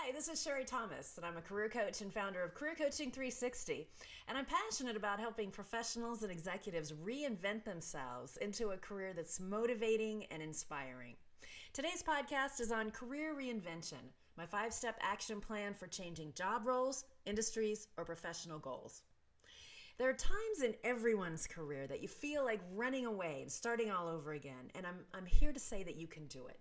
Hi, this is Sherry Thomas, and I'm a career coach and founder of Career Coaching 360. And I'm passionate about helping professionals and executives reinvent themselves into a career that's motivating and inspiring. Today's podcast is on career reinvention, my 5-step action plan for changing job roles, industries, or professional goals. There are times in everyone's career that you feel like running away and starting all over again, and I'm here to say that you can do it.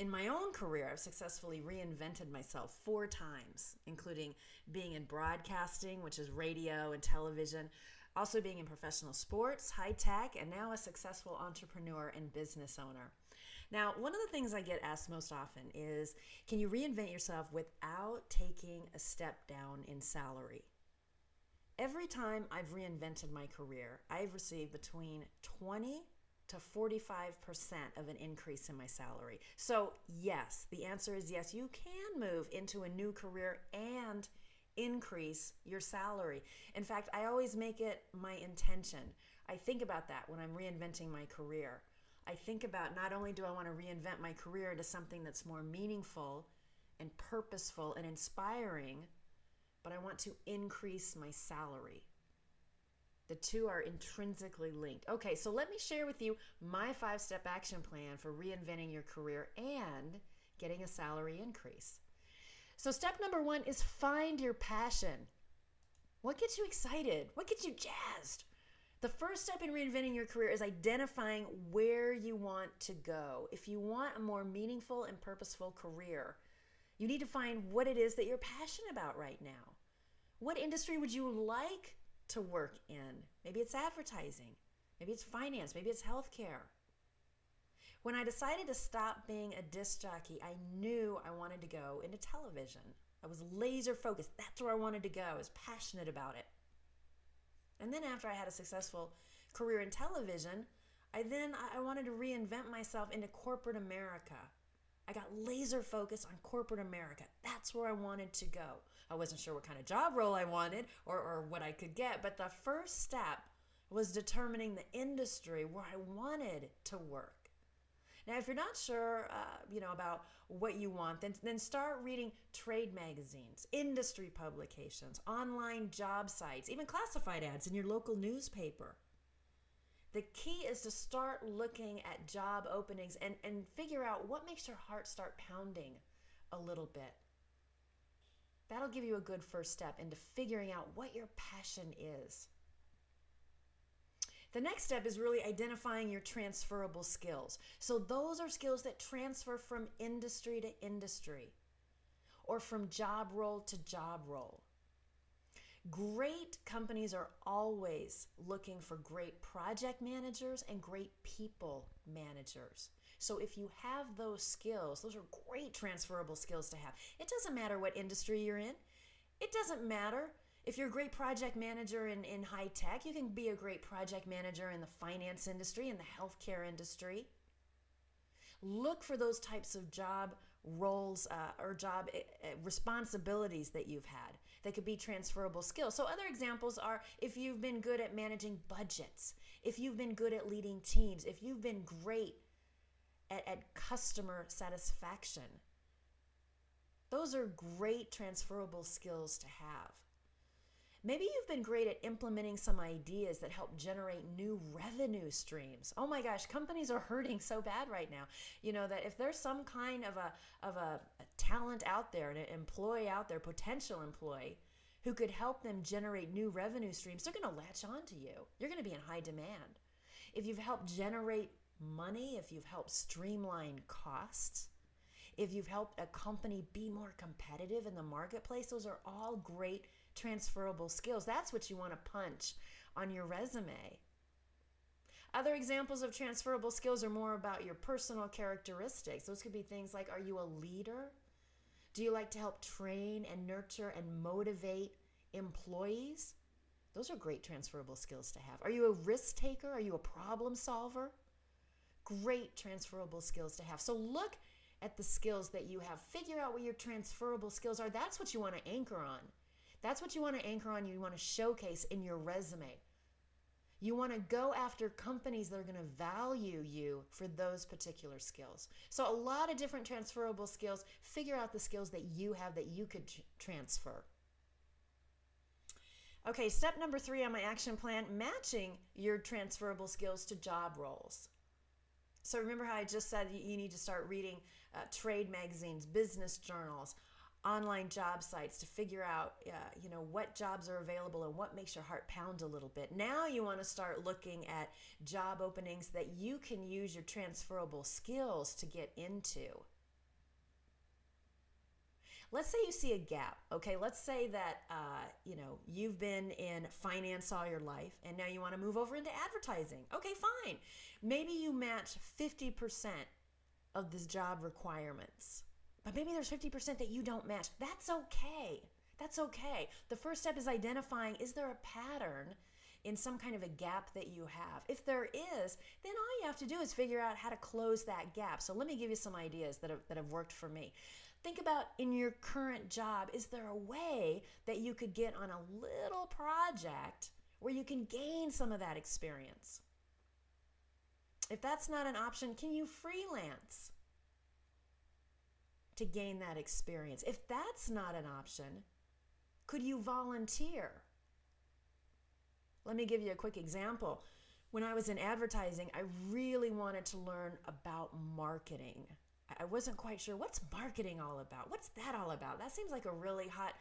In my own career, I've successfully reinvented myself 4 times, including being in broadcasting, which is radio and television, also being in professional sports, high tech, and now a successful entrepreneur and business owner. Now, one of the things I get asked most often is, can you reinvent yourself without taking a step down in salary? Every time I've reinvented my career, I've received between 20 to 45% of an increase in my salary. So yes, the answer is yes, you can move into a new career and increase your salary. In fact, I always make it my intention. I think about that when I'm reinventing my career. I think about not only do I want to reinvent my career into something that's more meaningful and purposeful and inspiring, but I want to increase my salary. The two are intrinsically linked. Okay, so let me share with you my 5-step action plan for reinventing your career and getting a salary increase. So step number 1 is find your passion. What gets you excited? What gets you jazzed? The first step in reinventing your career is identifying where you want to go. If you want a more meaningful and purposeful career, you need to find what it is that you're passionate about right now. What industry would you like to work in? Maybe it's advertising, maybe it's finance, maybe it's healthcare. When I decided to stop being a disc jockey, I knew I wanted to go into television. I was laser focused. That's where I wanted to go. I was passionate about it. And then after I had a successful career in television, I wanted to reinvent myself into corporate America. I got laser focused on corporate America. That's where I wanted to go. I wasn't sure what kind of job role I wanted or what I could get, but the first step was determining the industry where I wanted to work. Now, if you're not sure, about what you want, then start reading trade magazines, industry publications, online job sites, even classified ads in your local newspaper. The key is to start looking at job openings and figure out what makes your heart start pounding a little bit. That'll give you a good first step into figuring out what your passion is. The next step is really identifying your transferable skills. So those are skills that transfer from industry to industry or from job role to job role. Great companies are always looking for great project managers and great people managers. So if you have those skills, those are great transferable skills to have. It doesn't matter what industry you're in. It doesn't matter if you're a great project manager in high tech. You can be a great project manager in the finance industry, in the healthcare industry. Look for those types of job roles or job responsibilities that you've had that could be transferable skills. So other examples are if you've been good at managing budgets, if you've been good at leading teams, if you've been great at customer satisfaction. Those are great transferable skills to have. Maybe you've been great at implementing some ideas that help generate new revenue streams. Oh my gosh, companies are hurting so bad right now. You know that if there's some kind of a talent out there, an employee out there, potential employee, who could help them generate new revenue streams, they're going to latch on to you. You're going to be in high demand. If you've helped generate money, if you've helped streamline costs, if you've helped a company be more competitive in the marketplace, those are all great transferable skills. That's what you want to punch on your resume. Other examples of transferable skills are more about your personal characteristics. Those could be things like, are you a leader? Do you like to help train and nurture and motivate employees? Those are great transferable skills to have. Are you a risk taker? Are you a problem solver? Great transferable skills to have. So look at the skills that you have. Figure out what your transferable skills are. That's what you want to anchor on. That's what you want to anchor on, you want to showcase in your resume. You want to go after companies that are going to value you for those particular skills. So a lot of different transferable skills. Figure out the skills that you have that you could transfer. Okay, step number 3 on my action plan, matching your transferable skills to job roles. So remember how I just said you need to start reading trade magazines, business journals, online job sites to figure out what jobs are available and what makes your heart pound a little bit. Now you want to start looking at job openings that you can use your transferable skills to get into. Let's say you see a gap, okay? Let's say that, you've been in finance all your life and now you want to move over into advertising. Okay, fine. Maybe you match 50% of this job requirements, but maybe there's 50% that you don't match. That's okay. That's okay. The first step is identifying, is there a pattern in some kind of a gap that you have? If there is, then all you have to do is figure out how to close that gap. So let me give you some ideas that have worked for me. Think about in your current job, is there a way that you could get on a little project where you can gain some of that experience? If that's not an option, can you freelance to gain that experience? If that's not an option, could you volunteer? Let me give you a quick example. When I was in advertising, I really wanted to learn about marketing. I wasn't quite sure, what's marketing all about? What's that all about? That seems like a really hot,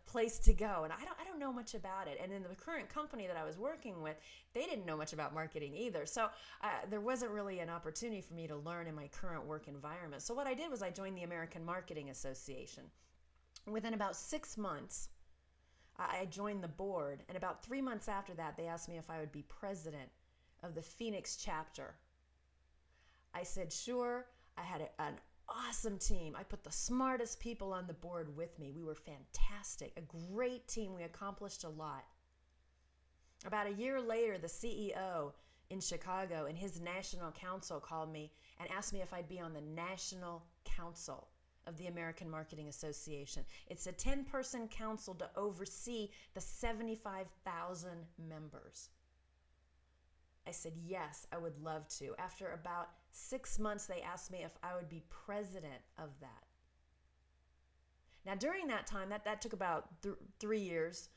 place to go. And I don't know much about it. And in the current company that I was working with, they didn't know much about marketing either. So there wasn't really an opportunity for me to learn in my current work environment. So what I did was I joined the American Marketing Association. Within about 6 months, I joined the board. And about 3 months after that, they asked me if I would be president of the Phoenix chapter. I said, sure. I had an awesome team. I put the smartest people on the board with me. We were fantastic, a great team. We accomplished a lot. About a year later, the CEO in Chicago and his national council called me and asked me if I'd be on the national council of the American Marketing Association. It's a 10-person council to oversee the 75,000 members. I said, yes, I would love to. After about 6 months, they asked me if I would be president of that. Now, during that time, that took about 3 years.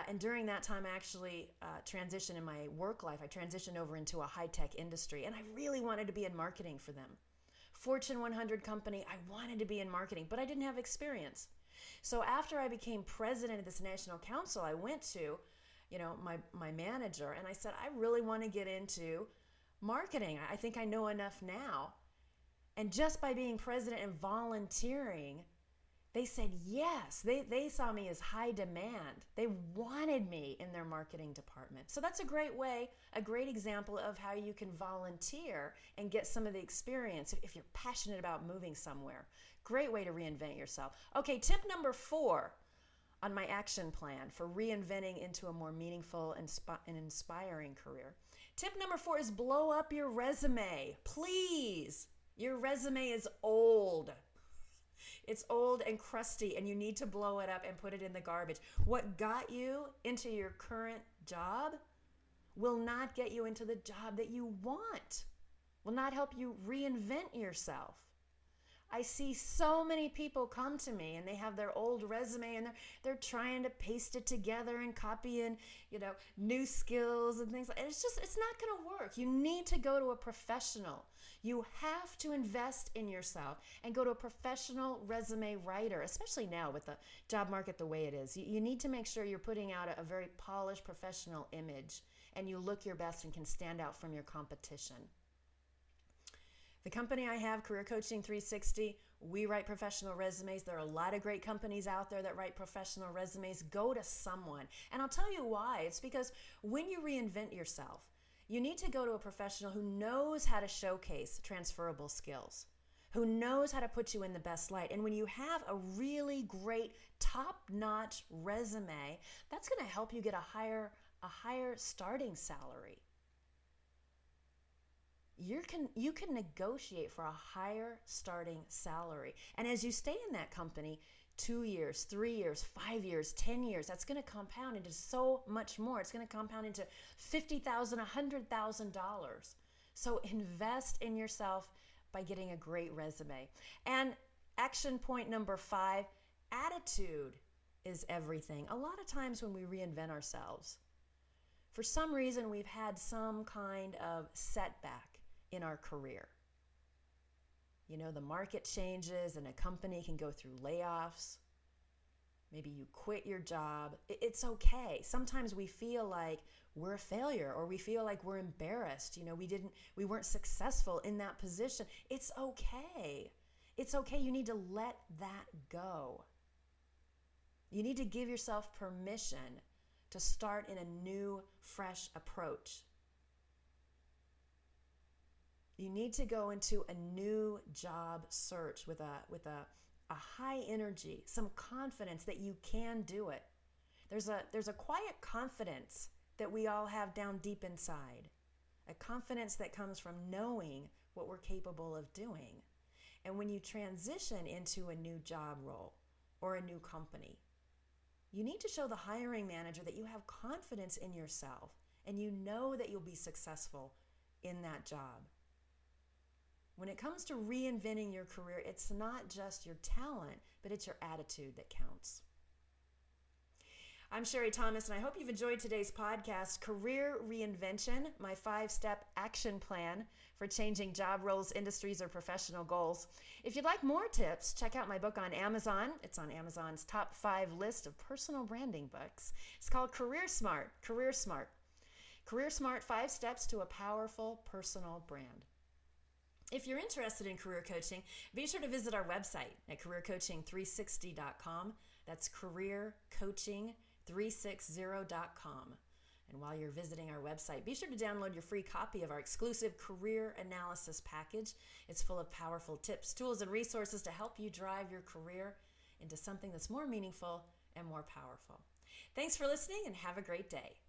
And during that time, I actually transitioned in my work life. I transitioned over into a high-tech industry, and I really wanted to be in marketing for them. Fortune 100 company, I wanted to be in marketing, but I didn't have experience. So after I became president of this national council, I went to my manager, and I said, I really want to get into marketing. I think I know enough now. And just by being president and volunteering, they said yes. They saw me as high demand. They wanted me in their marketing department. So that's a great way, a great example of how you can volunteer and get some of the experience if you're passionate about moving somewhere. Great way to reinvent yourself. Okay, tip number 4 on my action plan for reinventing into a more meaningful and inspiring career. Tip number 4 is blow up your resume. Please. Your resume is old. It's old and crusty, and you need to blow it up and put it in the garbage. What got you into your current job will not get you into the job that you want, will not help you reinvent yourself. I see so many people come to me and they have their old resume and they're trying to paste it together and copy in, new skills and things like that. It's not going to work. You need to go to a professional. You have to invest in yourself and go to a professional resume writer, especially now with the job market the way it is. You need to make sure you're putting out a very polished professional image and you look your best and can stand out from your competition. The company I have, Career Coaching 360, we write professional resumes. There are a lot of great companies out there that write professional resumes. Go to someone. And I'll tell you why. It's because when you reinvent yourself, you need to go to a professional who knows how to showcase transferable skills, who knows how to put you in the best light. And when you have a really great, top-notch resume, that's going to help you get a higher starting salary. You can negotiate for a higher starting salary. And as you stay in that company, 2 years, 3 years, 5 years, 10 years. That's going to compound into so much more. It's going to compound into $50,000, $100,000. So invest in yourself by getting a great resume. And action point number 5, attitude is everything. A lot of times when we reinvent ourselves, for some reason we've had some kind of setback in our career. You know, the market changes and a company can go through layoffs. Maybe you quit your job. It's okay. Sometimes we feel like we're a failure, or we feel like we're embarrassed. You know, we weren't successful in that position. It's okay. It's okay. You need to let that go. You need to give yourself permission to start in a new, fresh approach. You need to go into a new job search with a high energy, some confidence that you can do it. There's a quiet confidence that we all have down deep inside, a confidence that comes from knowing what we're capable of doing. And when you transition into a new job role or a new company, you need to show the hiring manager that you have confidence in yourself and you know that you'll be successful in that job. When it comes to reinventing your career, it's not just your talent, but it's your attitude that counts. I'm Sherry Thomas, and I hope you've enjoyed today's podcast, Career Reinvention, my 5-step action plan for changing job roles, industries, or professional goals. If you'd like more tips, check out my book on Amazon. It's on Amazon's top 5 list of personal branding books. It's called Career Smart. Career Smart. Career Smart, 5 Steps to a Powerful Personal Brand. If you're interested in career coaching, be sure to visit our website at careercoaching360.com. That's careercoaching360.com. And while you're visiting our website, be sure to download your free copy of our exclusive career analysis package. It's full of powerful tips, tools, and resources to help you drive your career into something that's more meaningful and more powerful. Thanks for listening, and have a great day.